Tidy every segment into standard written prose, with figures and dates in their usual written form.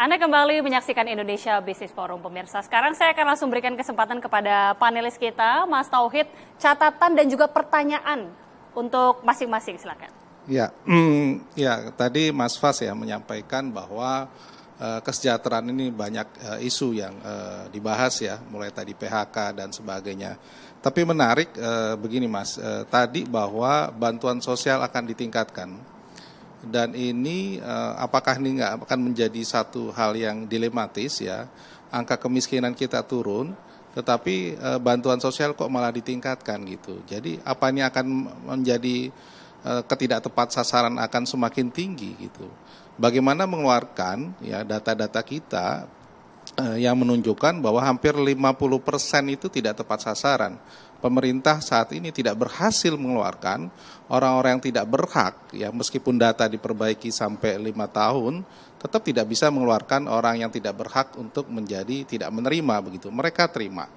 Anda kembali menyaksikan Indonesia Business Forum, pemirsa. Sekarang saya akan langsung berikan kesempatan kepada panelis kita, Mas Tauhid, catatan dan juga pertanyaan untuk masing-masing, silakan. Ya, tadi Mas Fas ya menyampaikan bahwa kesejahteraan ini banyak isu yang dibahas ya, mulai tadi PHK dan sebagainya. Tapi menarik begini Mas, tadi bahwa bantuan sosial akan ditingkatkan. Dan ini apakah ini nggak akan menjadi satu hal yang dilematis ya, angka kemiskinan kita turun, tetapi bantuan sosial kok malah ditingkatkan gitu. Jadi apa ini akan menjadi ketidaktepat sasaran akan semakin tinggi gitu. Bagaimana mengeluarkan ya data-data kita yang menunjukkan bahwa hampir 50% itu tidak tepat sasaran. Pemerintah saat ini tidak berhasil mengeluarkan orang-orang yang tidak berhak, ya meskipun data diperbaiki sampai 5 tahun, tetap tidak bisa mengeluarkan orang yang tidak berhak untuk menjadi tidak menerima begitu. Mereka terima.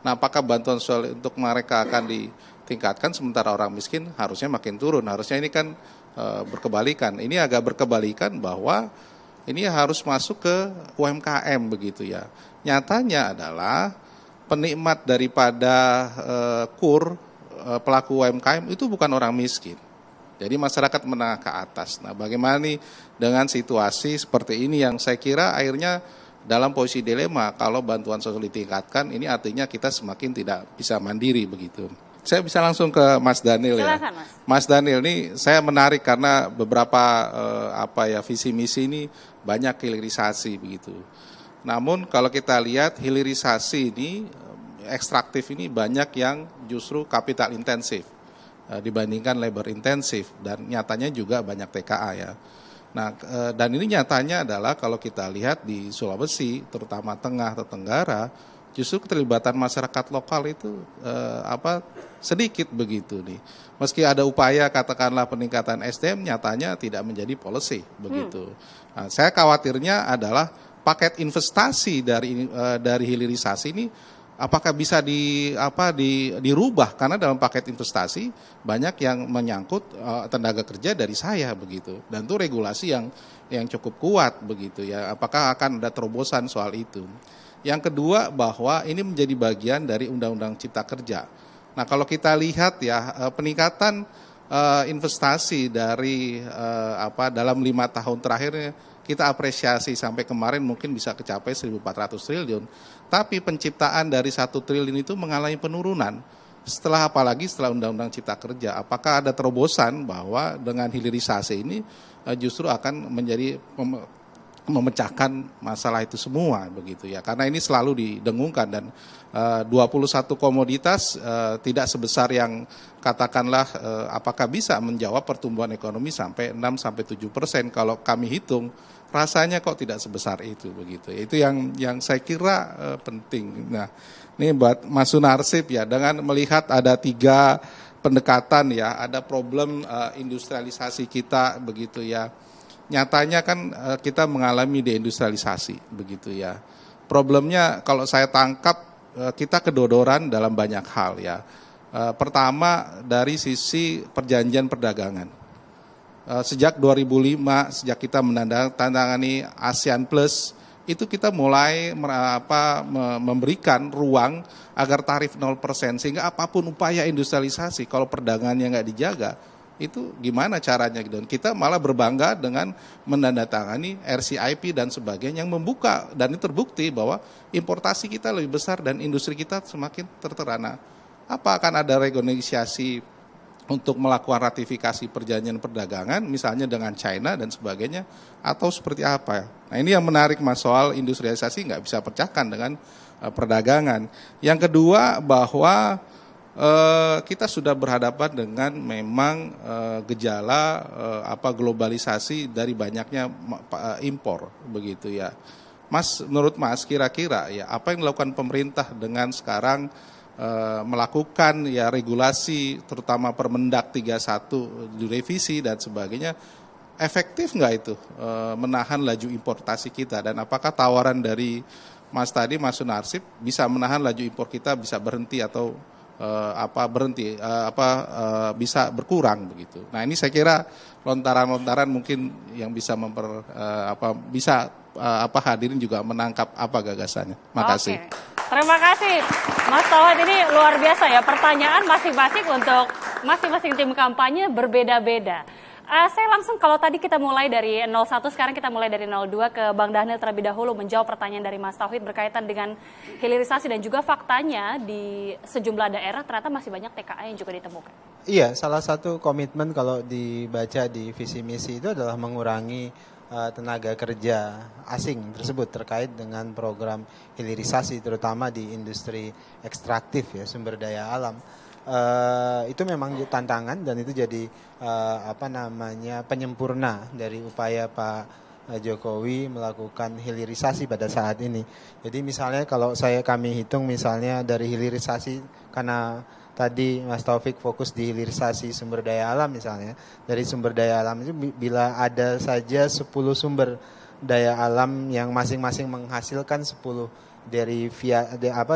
Nah, apakah bantuan sosial untuk mereka akan ditingkatkan sementara orang miskin harusnya makin turun? Harusnya ini kan berkebalikan. Ini agak berkebalikan bahwa ini harus masuk ke UMKM begitu ya. Nyatanya adalah penikmat daripada pelaku UMKM itu bukan orang miskin. Jadi masyarakat menengah ke atas. Nah, bagaimana nih dengan situasi seperti ini yang saya kira akhirnya dalam posisi dilema. Kalau bantuan sosial ditingkatkan, ini artinya kita semakin tidak bisa mandiri begitu. Saya bisa langsung ke Mas Daniel. Silakan, ya. Mas Daniel, ini saya menarik karena beberapa visi misi ini banyak hilirisasi begitu. Namun kalau kita lihat hilirisasi ini ekstraktif ini banyak yang justru kapital intensif dibandingkan labor intensif dan nyatanya juga banyak TKA ya. Nah, dan ini nyatanya adalah kalau kita lihat di Sulawesi terutama tengah atau tenggara justru keterlibatan masyarakat lokal itu sedikit begitu nih. Meski ada upaya katakanlah peningkatan SDM nyatanya tidak menjadi policy begitu. Nah, saya khawatirnya adalah paket investasi dari hilirisasi ini apakah bisa dirubah karena dalam paket investasi banyak yang menyangkut tenaga kerja dari saya begitu dan itu regulasi yang cukup kuat begitu ya. Apakah akan ada terobosan soal itu? Yang kedua bahwa ini menjadi bagian dari Undang-Undang Cipta Kerja. Nah, kalau kita lihat ya peningkatan investasi dari dalam 5 tahun terakhirnya kita apresiasi sampai kemarin mungkin bisa kecapai 1.400 triliun. Tapi penciptaan dari 1 triliun itu mengalami penurunan. Apalagi setelah Undang-Undang Cipta Kerja. Apakah ada terobosan bahwa dengan hilirisasi ini justru akan menjadi memecahkan masalah itu semua begitu ya. Karena ini selalu didengungkan dan 21 komoditas tidak sebesar yang katakanlah apakah bisa menjawab pertumbuhan ekonomi sampai 6-7% kalau kami hitung rasanya kok tidak sebesar itu begitu. Itu yang saya kira penting. Nah, ini buat Mas Sunarsip ya dengan melihat ada 3 pendekatan ya, ada problem industrialisasi kita begitu ya. Nyatanya kan kita mengalami deindustrialisasi begitu ya. Problemnya kalau saya tangkap kita kedodoran dalam banyak hal ya. Pertama dari sisi perjanjian perdagangan. Sejak 2005 sejak kita menandatangani ASEAN Plus itu kita mulai memberikan ruang agar tarif 0% sehingga apapun upaya industrialisasi kalau perdagangannya nggak dijaga itu gimana caranya dan kita malah berbangga dengan menandatangani RCEP dan sebagainya yang membuka dan itu terbukti bahwa importasi kita lebih besar dan industri kita semakin terterana. Apa akan ada renegosiasi untuk melakukan ratifikasi perjanjian perdagangan misalnya dengan China dan sebagainya atau seperti apa? Nah, ini yang menarik Mas soal industrialisasi nggak bisa pecahkan dengan perdagangan. Yang kedua bahwa kita sudah berhadapan dengan memang gejala globalisasi dari banyaknya impor begitu ya. Mas, menurut Mas kira-kira ya apa yang dilakukan pemerintah dengan sekarang melakukan ya regulasi terutama Permendak 31 direvisi dan sebagainya efektif nggak itu menahan laju importasi kita dan apakah tawaran dari Mas tadi Mas Sunarsip bisa menahan laju impor kita bisa berhenti atau berhenti bisa berkurang begitu. Nah ini saya kira lontaran-lontaran mungkin yang bisa hadirin juga menangkap apa gagasannya. Makasih. Oke. Terima kasih Mas Tauhid, ini luar biasa ya, pertanyaan masing-masing untuk masing-masing tim kampanye berbeda-beda. Saya langsung, kalau tadi kita mulai dari 01, sekarang kita mulai dari 02 ke Bang Dhanil terlebih dahulu menjawab pertanyaan dari Mas Tauhid berkaitan dengan hilirisasi dan juga faktanya di sejumlah daerah ternyata masih banyak TKA yang juga ditemukan. Iya, salah satu komitmen kalau dibaca di visi misi itu adalah mengurangi tenaga kerja asing tersebut terkait dengan program hilirisasi terutama di industri ekstraktif ya, sumber daya alam. Itu memang tantangan dan itu jadi penyempurna dari upaya Pak Jokowi melakukan hilirisasi pada saat ini. Jadi misalnya kalau kami hitung misalnya dari hilirisasi, karena tadi Mas Taufik fokus di hilirisasi sumber daya alam misalnya, dari sumber daya alam itu bila ada saja 10 sumber daya alam yang masing-masing menghasilkan 10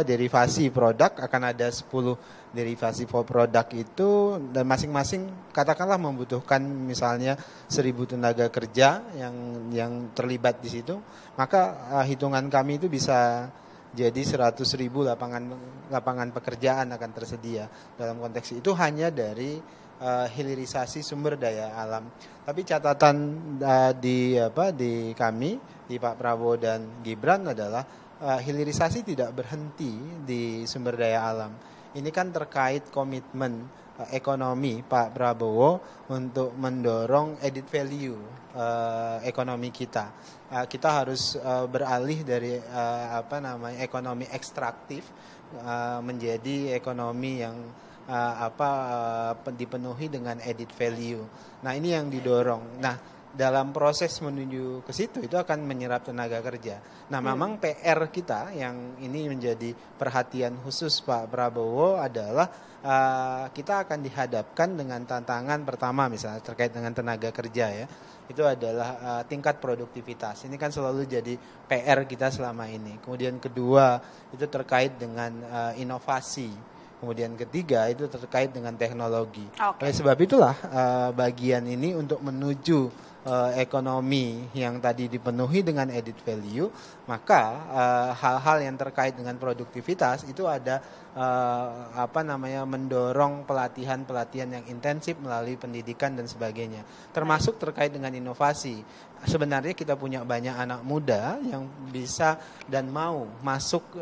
derivasi produk, akan ada 10 derivasi produk itu dan masing-masing katakanlah membutuhkan misalnya 1.000 tenaga kerja yang terlibat di situ, maka hitungan kami itu bisa jadi 100.000 lapangan pekerjaan akan tersedia dalam konteks itu hanya dari hilirisasi sumber daya alam. Tapi catatan di kami, di Pak Prabowo dan Gibran adalah hilirisasi tidak berhenti di sumber daya alam. Ini kan terkait komitmen ekonomi Pak Prabowo untuk mendorong added value ekonomi kita. Kita harus beralih dari ekonomi ekstraktif menjadi ekonomi yang dipenuhi dengan added value. Nah, ini yang didorong. Nah, dalam proses menuju ke situ itu akan menyerap tenaga kerja. Nah, memang PR kita yang ini menjadi perhatian khusus Pak Prabowo adalah kita akan dihadapkan dengan tantangan pertama misalnya terkait dengan tenaga kerja ya. Itu adalah tingkat produktivitas. Ini kan selalu jadi PR kita selama ini. Kemudian kedua itu terkait dengan inovasi. Kemudian ketiga itu terkait dengan teknologi. Oleh sebab itulah bagian ini untuk menuju ekonomi yang tadi dipenuhi dengan added value, maka hal-hal yang terkait dengan produktivitas itu ada mendorong pelatihan yang intensif melalui pendidikan dan sebagainya, termasuk terkait dengan inovasi. Sebenarnya kita punya banyak anak muda yang bisa dan mau masuk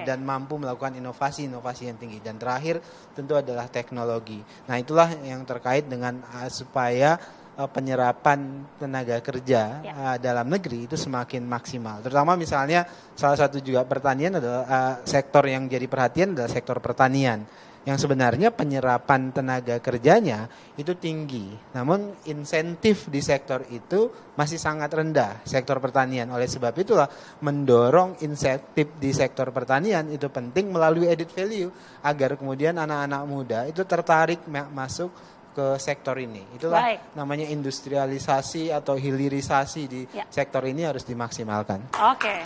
dan mampu melakukan inovasi yang tinggi. Dan terakhir tentu adalah teknologi. Nah, itulah yang terkait dengan supaya penyerapan tenaga kerja dalam negeri itu semakin maksimal. Terutama misalnya salah satu juga pertanian adalah sektor yang jadi perhatian adalah sektor pertanian. Yang sebenarnya penyerapan tenaga kerjanya itu tinggi. Namun insentif di sektor itu masih sangat rendah, sektor pertanian. Oleh sebab itulah mendorong insentif di sektor pertanian itu penting melalui added value agar kemudian anak-anak muda itu tertarik masuk ke sektor ini. Itulah namanya industrialisasi atau hilirisasi di sektor ini harus dimaksimalkan. Oke.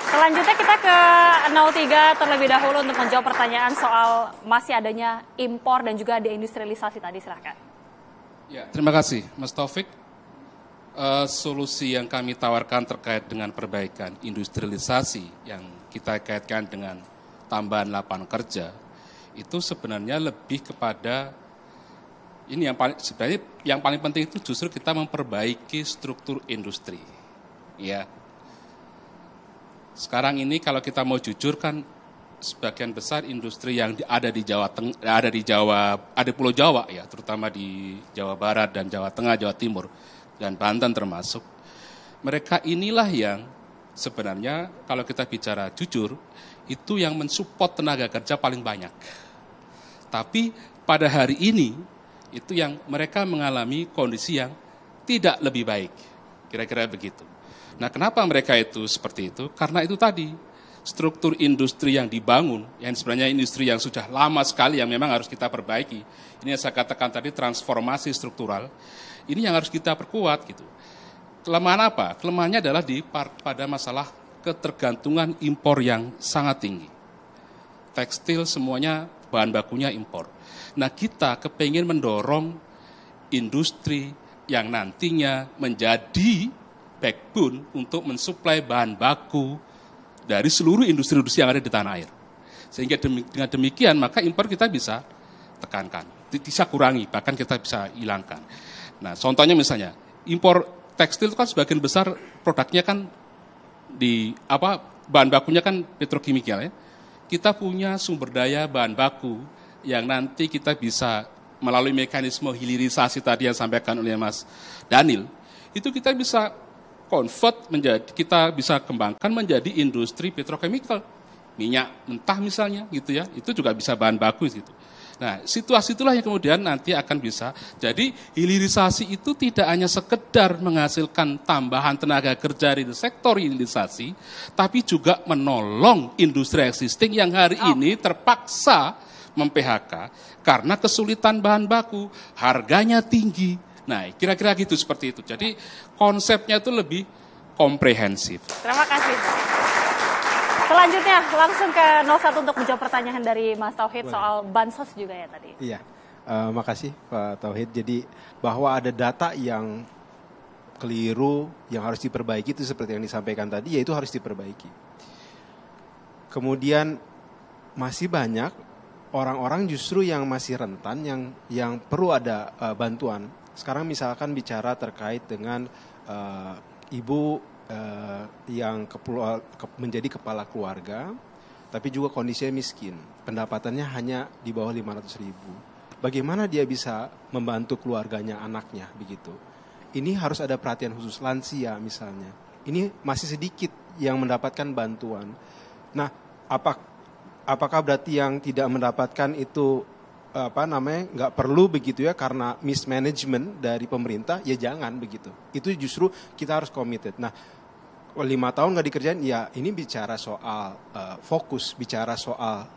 Selanjutnya kita ke 03 terlebih dahulu untuk menjawab pertanyaan soal masih adanya impor dan juga deindustrialisasi tadi, silahkan. Ya, terima kasih Mas Taufik. Solusi yang kami tawarkan terkait dengan perbaikan industrialisasi yang kita kaitkan dengan tambahan lapangan kerja itu sebenarnya lebih kepada ini yang paling penting itu justru kita memperbaiki struktur industri. Ya. Sekarang ini kalau kita mau jujur kan sebagian besar industri yang ada di Pulau Jawa ya, terutama di Jawa Barat dan Jawa Tengah, Jawa Timur dan Banten termasuk. Mereka inilah yang sebenarnya kalau kita bicara jujur itu yang mensupport tenaga kerja paling banyak. Tapi pada hari ini itu yang mereka mengalami kondisi yang tidak lebih baik. Kira-kira begitu. Nah, kenapa mereka itu seperti itu? Karena itu tadi, struktur industri yang dibangun, yang sebenarnya industri yang sudah lama sekali yang memang harus kita perbaiki. Ini yang saya katakan tadi transformasi struktural. Ini yang harus kita perkuat gitu. Kelemahan apa? Kelemahannya adalah pada masalah ketergantungan impor yang sangat tinggi. Tekstil semuanya bahan bakunya impor. Nah kita kepingin mendorong industri yang nantinya menjadi backbone untuk mensuplai bahan baku dari seluruh industri-industri yang ada di tanah air. Sehingga dengan demikian maka impor kita bisa tekankan, bisa kurangi, bahkan kita bisa hilangkan. Nah contohnya misalnya impor tekstil itu kan sebagian besar produknya kan bahan bakunya kan petrokimikal ya. Kita punya sumber daya bahan baku yang nanti kita bisa melalui mekanisme hilirisasi tadi yang disampaikan oleh Mas Daniel, itu kita bisa convert kita bisa kembangkan menjadi industri petrochemical, minyak mentah misalnya gitu ya, itu juga bisa bahan baku gitu. Nah, situasi itulah yang kemudian nanti akan bisa. Jadi hilirisasi itu tidak hanya sekedar menghasilkan tambahan tenaga kerja di sektor hilirisasi, tapi juga menolong industri existing yang hari ini terpaksa mem-PHK karena kesulitan bahan baku, harganya tinggi. Nah, kira-kira gitu seperti itu. Jadi konsepnya itu lebih komprehensif. Terima kasih. Selanjutnya langsung ke 01 untuk menjawab pertanyaan dari Mas Tauhid soal bansos juga ya tadi. Iya, makasih Pak Tauhid. Jadi bahwa ada data yang keliru yang harus diperbaiki itu seperti yang disampaikan tadi, yaitu harus diperbaiki. Kemudian masih banyak orang-orang justru yang masih rentan yang perlu ada bantuan. Sekarang misalkan bicara terkait dengan ibu yang menjadi kepala keluarga, tapi juga kondisinya miskin, pendapatannya hanya di bawah 500.000. Bagaimana dia bisa membantu keluarganya, anaknya, begitu? Ini harus ada perhatian khusus. Lansia misalnya, ini masih sedikit yang mendapatkan bantuan. Nah, apakah berarti yang tidak mendapatkan itu nggak perlu begitu ya karena mismanagement dari pemerintah? Ya jangan begitu. Itu justru kita harus committed. Nah, 5 tahun nggak dikerjain, ya ini bicara soal fokus, bicara soal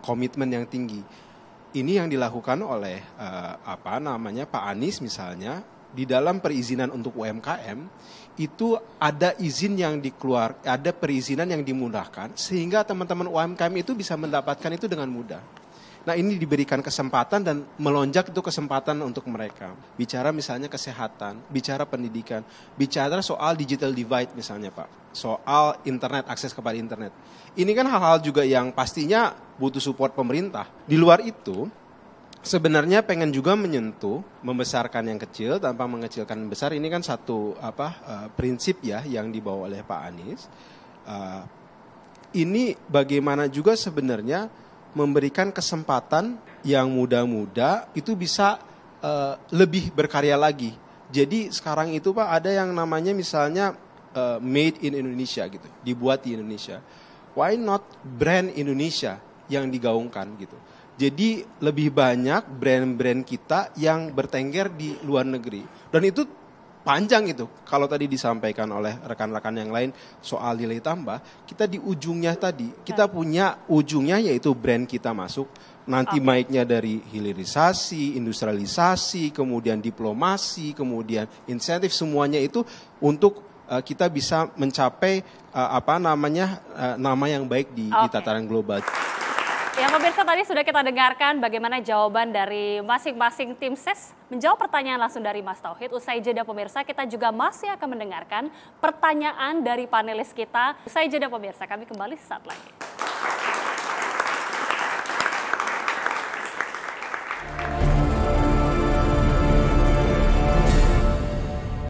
komitmen yang tinggi. Ini yang dilakukan oleh Pak Anies misalnya di dalam perizinan untuk UMKM itu ada izin yang ada perizinan yang dimudahkan sehingga teman-teman UMKM itu bisa mendapatkan itu dengan mudah. Nah ini diberikan kesempatan dan melonjak itu kesempatan untuk mereka. Bicara misalnya kesehatan, bicara pendidikan, bicara soal digital divide misalnya Pak. Soal internet, akses kepada internet. Ini kan hal-hal juga yang pastinya butuh support pemerintah. Di luar itu, sebenarnya pengen juga menyentuh, membesarkan yang kecil tanpa mengecilkan yang besar. Ini kan satu prinsip ya yang dibawa oleh Pak Anies. Ini bagaimana juga sebenarnya memberikan kesempatan yang muda-muda itu bisa lebih berkarya lagi. Jadi sekarang itu Pak ada yang namanya misalnya made in Indonesia gitu, dibuat di Indonesia. Why not brand Indonesia yang digaungkan gitu. Jadi lebih banyak brand-brand kita yang bertengger di luar negeri. Dan itu panjang itu. Kalau tadi disampaikan oleh rekan-rekan yang lain soal nilai tambah, kita di ujungnya tadi, kita punya ujungnya yaitu brand kita masuk. Nanti baiknya dari hilirisasi, industrialisasi, kemudian diplomasi, kemudian insentif, semuanya itu untuk kita bisa mencapai nama yang baik di tataran global. Ya pemirsa, tadi sudah kita dengarkan bagaimana jawaban dari masing-masing tim ses menjawab pertanyaan langsung dari Mas Tauhid. Usai jeda pemirsa, kita juga masih akan mendengarkan pertanyaan dari panelis kita. Usai jeda pemirsa, kami kembali sesaat lagi.